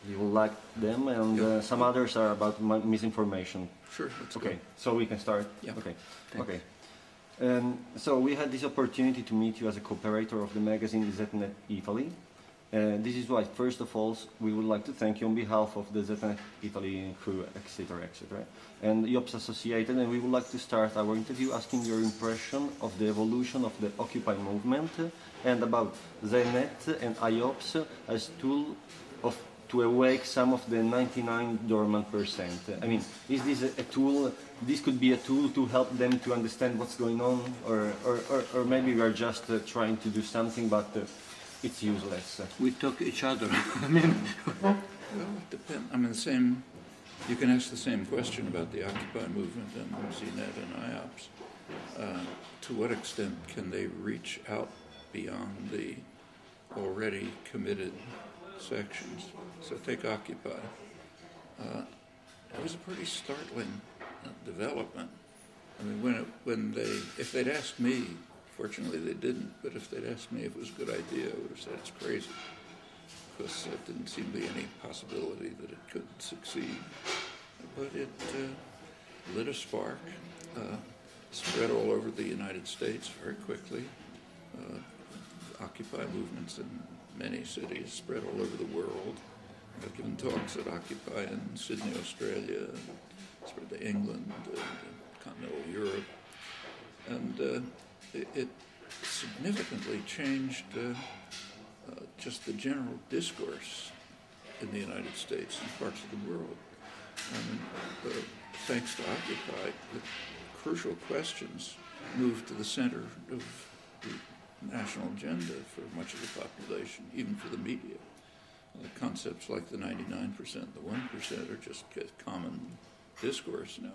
you will like them, and some others are about misinformation. Sure. Let's okay, go. so we can start. Yeah. Okay. Thanks. Okay. So we had this opportunity to meet you as a co-operator of the magazine Znetitaly. This is why, first of all, we would like to thank you on behalf of the Znetitaly crew, etc., etc., and IOPS Associated, and we would like to start our interview asking your impression of the evolution of the Occupy movement and about Znet and IOPS as tool to awake some of the 99 dormant percent. I mean, is this a tool? This could be a tool to help them to understand what's going on, or maybe we are just trying to do something, but it's useless. We took each other. I mean, well, it depends. I mean, you can ask the same question about the Occupy movement and Znet and IOPS. To what extent can they reach out beyond the already committed sections? So take Occupy. It was a pretty startling development. I mean, if they'd asked me, fortunately they didn't, but if they'd asked me if it was a good idea, I would have said it's crazy, because there didn't seem to be any possibility that it could succeed. But it lit a spark, spread all over the United States very quickly. Occupy movements in many cities spread all over the world. I've given talks at Occupy in Sydney, Australia, spread to England, continental Europe, and it significantly changed just the general discourse in the United States and parts of the world. Thanks to Occupy, the crucial questions moved to the center of the national agenda for much of the population, even for the media. Concepts like the 99%, the 1% are just common discourse now.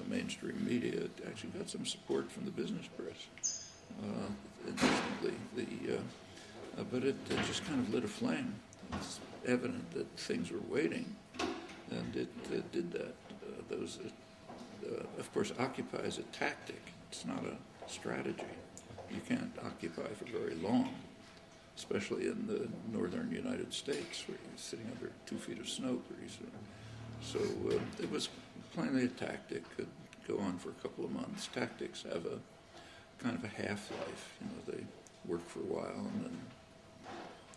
Mainstream media actually got some support from the business press, interestingly. But it just kind of lit a flame. It's evident that things were waiting, and it did that. Of course, Occupy is a tactic. It's not a strategy. You can't occupy for very long, especially in the northern United States, where you're sitting under 2 feet of snow pretty soon. So it was plainly a tactic. Could go on for a couple of months. Tactics have a kind of a half-life. You know, they work for a while and then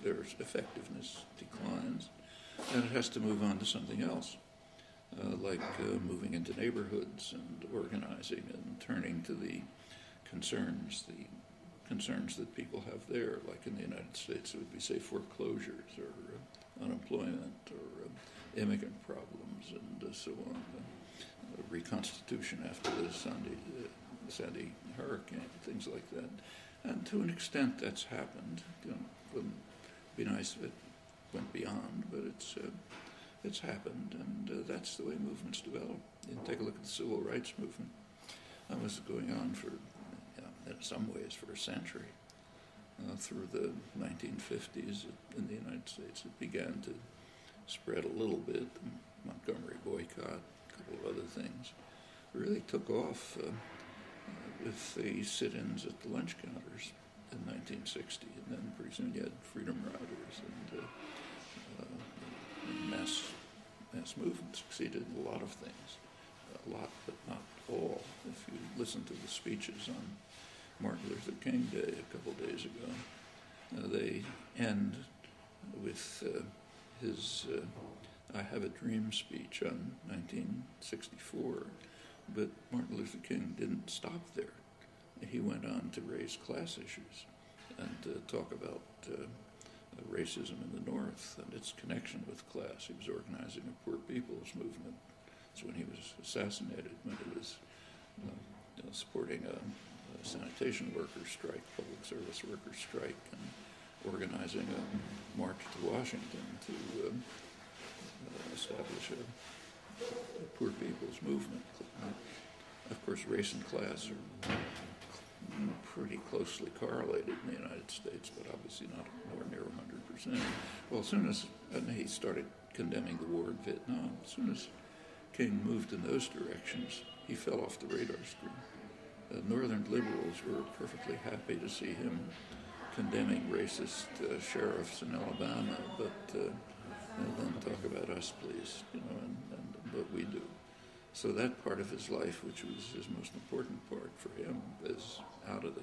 their effectiveness declines, and it has to move on to something else, like moving into neighborhoods and organizing and turning to the concerns that people have there, like in the United States, it would be, say, foreclosures or unemployment or immigrant problems and so on. Reconstitution after the Sandy hurricane, things like that. And to an extent that's happened. You know, it wouldn't be nice if it went beyond, but it's happened, and that's the way movements develop. You can take a look at the civil rights movement. That was going on for, in some ways, for a century. Through the 1950s in the United States, it began to spread a little bit. The Montgomery boycott, a couple of other things. It really took off with the sit-ins at the lunch counters in 1960, and then pretty soon you had Freedom Riders, and mass movement succeeded in a lot of things. A lot, but not all. If you listen to the speeches on Martin Luther King Day a couple days ago, they end with his I Have a Dream speech on 1964, but Martin Luther King didn't stop there. He went on to raise class issues and talk about racism in the North and its connection with class. He was organizing a poor people's movement. That's when he was assassinated, when he was supporting a sanitation workers' strike, public service workers' strike, and organizing a march to Washington to establish a poor people's movement. Of course, race and class are pretty closely correlated in the United States, but obviously not nowhere near 100%. Well, as soon as he started condemning the war in Vietnam, as soon as King moved in those directions, he fell off the radar screen. Northern liberals were perfectly happy to see him condemning racist sheriffs in Alabama, but then about us, please, and what we do. So that part of his life, which was his most important part for him, is out of the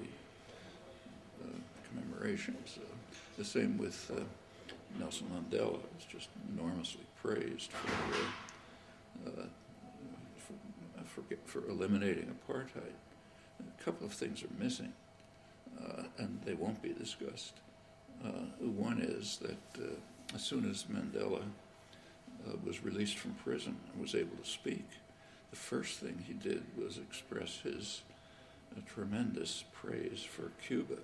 commemorations. The same with Nelson Mandela, who's just enormously praised for eliminating apartheid. A couple of things are missing, and they won't be discussed. One is that as soon as Mandela was released from prison and was able to speak, the first thing he did was express his tremendous praise for Cuba,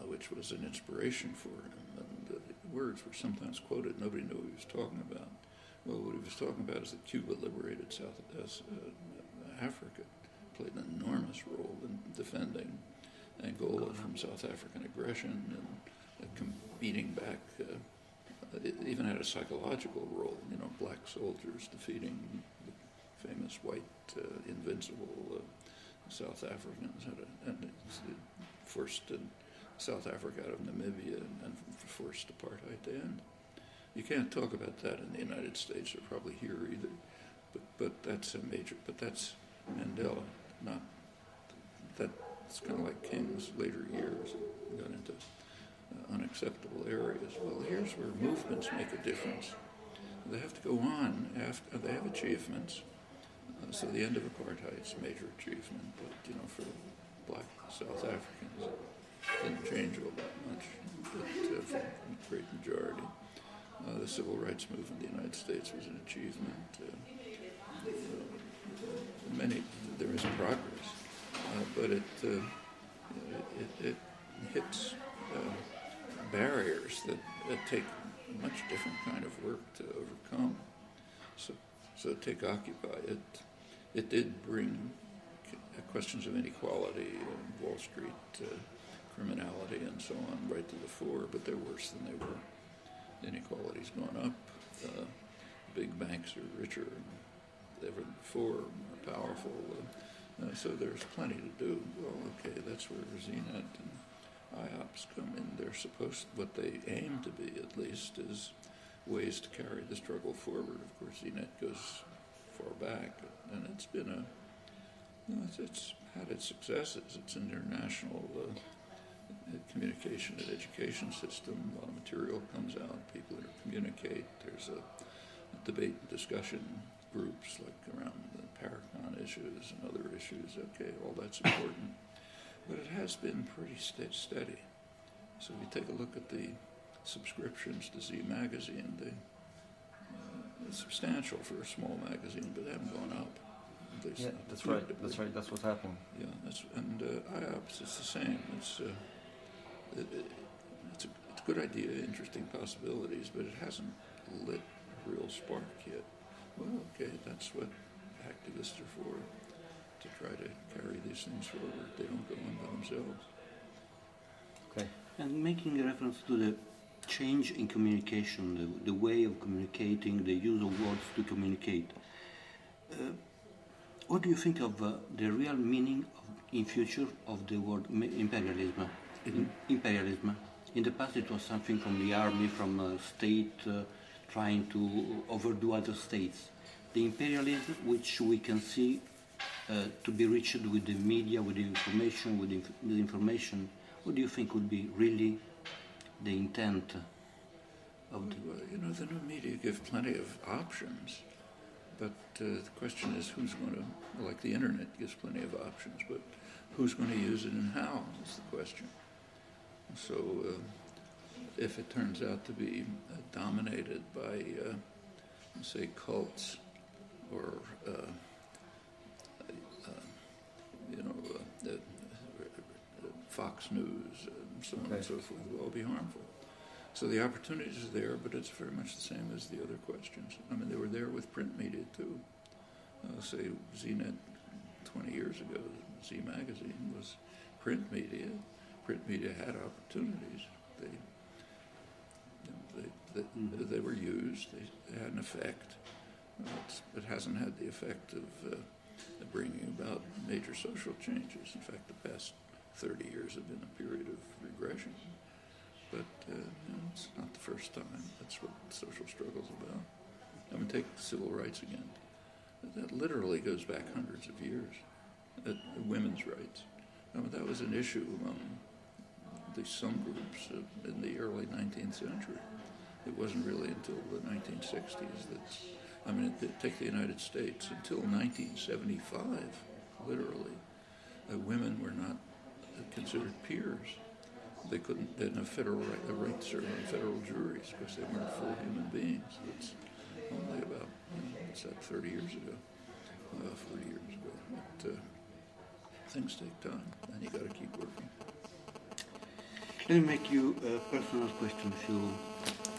which was an inspiration for him. And the words were sometimes quoted. Nobody knew what he was talking about. Well, what he was talking about is that Cuba liberated South Africa, played an enormous role in defending Angola from South African aggression and beating back. It even had a psychological role. Black soldiers defeating the famous white invincible South Africans, and it forced South Africa out of Namibia and forced apartheid to end. You can't talk about that in the United States or probably here either, but that's a major. But that's Mandela, not that. It's kind of like King's later years got into unacceptable areas. Well, here's where movements make a difference. They have to go on after they have achievements. So the end of apartheid is a major achievement, but for black South Africans, it didn't change all that much. But for the great majority, the civil rights movement in the United States was an achievement. There is progress, but it hits barriers that take a much different kind of work to overcome. So take Occupy. It did bring questions of inequality, Wall Street criminality, and so on right to the fore, but they're worse than they were. Inequality's gone up. Big banks are richer than ever before, more powerful. So there's plenty to do. Well, okay, that's where ZNet and IOPS come in. They're what they aim to be, at least, is ways to carry the struggle forward. Of course, ZNet goes far back, and it's been it's had its successes. It's an international communication and education system. A lot of material comes out. People communicate. There's a debate and discussion groups like around the Paracon issues and other issues. Okay, all that's important. But it has been pretty steady. So if you take a look at the subscriptions to Z Magazine, it's substantial for a small magazine, but they haven't gone up. Yeah, that's right. That's right. That's what's happening. Yeah, and IOPS, it's the same. It's a good idea, interesting possibilities, but it hasn't lit a real spark yet. Well, okay, that's what activists are for, to try to carry these things forward. They don't go on by themselves. Okay. And making a reference to the change in communication, the way of communicating, the use of words to communicate, what do you think of the real meaning in future of the word imperialism? Imperialism. In the past it was something from the army, from a state trying to overdo other states. The imperialism which we can see to be reached with the media, with the information, with the information, what do you think would be really the intent of the... Well, the new media give plenty of options, but the question is who's going to, like the internet gives plenty of options, but who's going to use it and how is the question. So if it turns out to be dominated by, say, cults or, Fox News and so on and so forth, will all be harmful. So the opportunities are there, but it's very much the same as the other questions. I mean, they were there with print media, too. Say, ZNet 20 years ago, Z Magazine was print media. Print media had opportunities. They were used. They had an effect. It hasn't had the effect of bringing about major social changes. In fact, the past 30 years have been a period of regression. but it's not the first time. That's what social struggle's about. I mean, take civil rights again. That literally goes back hundreds of years. Women's rights. I mean, that was an issue among some groups in the early 19th century. It wasn't really until the 1960s that, I mean, take the United States, until 1975, literally, women were not considered peers. They didn't have a right to serve on federal juries because they weren't full human beings. It's only about, what's that, 30 years ago, 40 years ago. But things take time, and you got to keep working. Let me make you a personal question, if you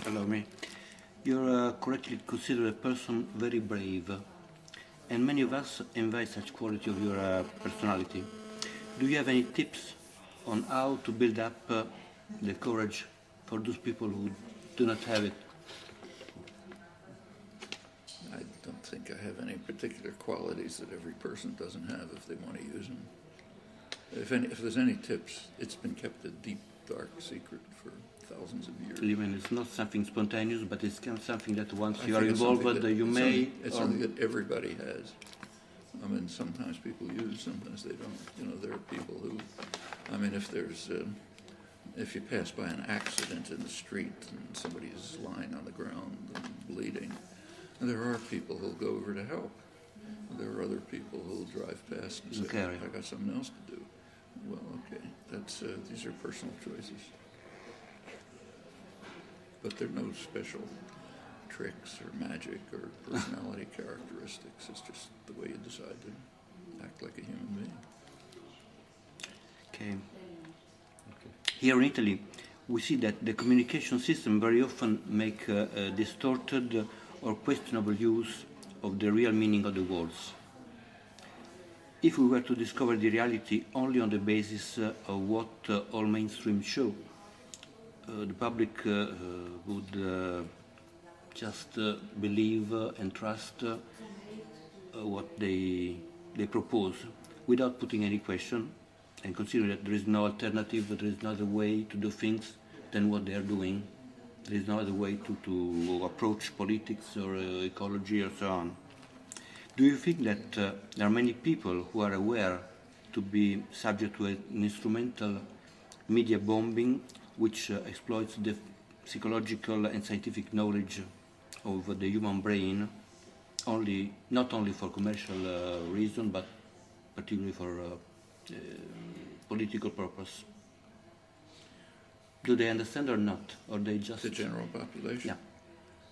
allow me. You're correctly considered a person very brave, and many of us envy such quality of your personality. Do you have any tips on how to build up the courage for those people who do not have it? I don't think I have any particular qualities that every person doesn't have if they want to use them. If there's any tips, it's been kept a deep, dark secret for thousands of years. Even it's not something spontaneous, but it's kind of something that once you are involved with, you may... It's something that everybody has. I mean, sometimes people use, sometimes they don't. You know, there are people who, I mean, if you pass by an accident in the street and somebody's lying on the ground and bleeding, there are people who'll go over to help. There are other people who'll drive past and say, I got something else to do. Well, okay, these are personal choices. But there are no special tricks or magic or personality characteristics. It's just the way you decide to act like a human being. Okay. Here in Italy, we see that the communication system very often make a distorted or questionable use of the real meaning of the words. If we were to discover the reality only on the basis of what all mainstream show, the public would just believe and trust what they propose without putting any question and consider that there is no alternative, that there is no other way to do things than what they are doing. There is no other way to approach politics or ecology or so on. Do you think that there are many people who are aware to be subject to an instrumental media bombing which exploits the psychological and scientific knowledge of the human brain, not only for commercial reason, but particularly for political purpose? Do they understand or not, or they just... The general population? Yeah.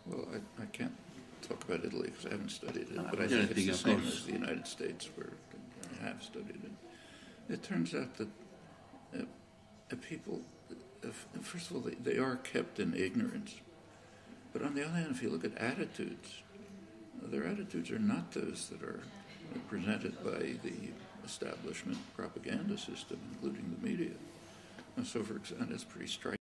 Well, I can't talk about Italy because I haven't studied it, but I think it's the same as the United States, where I have studied it. It turns out that people, first of all, they are kept in ignorance. But on the other hand, if you look at attitudes, their attitudes are not those that are presented by the establishment propaganda system, including the media. And so, for example, it's pretty striking.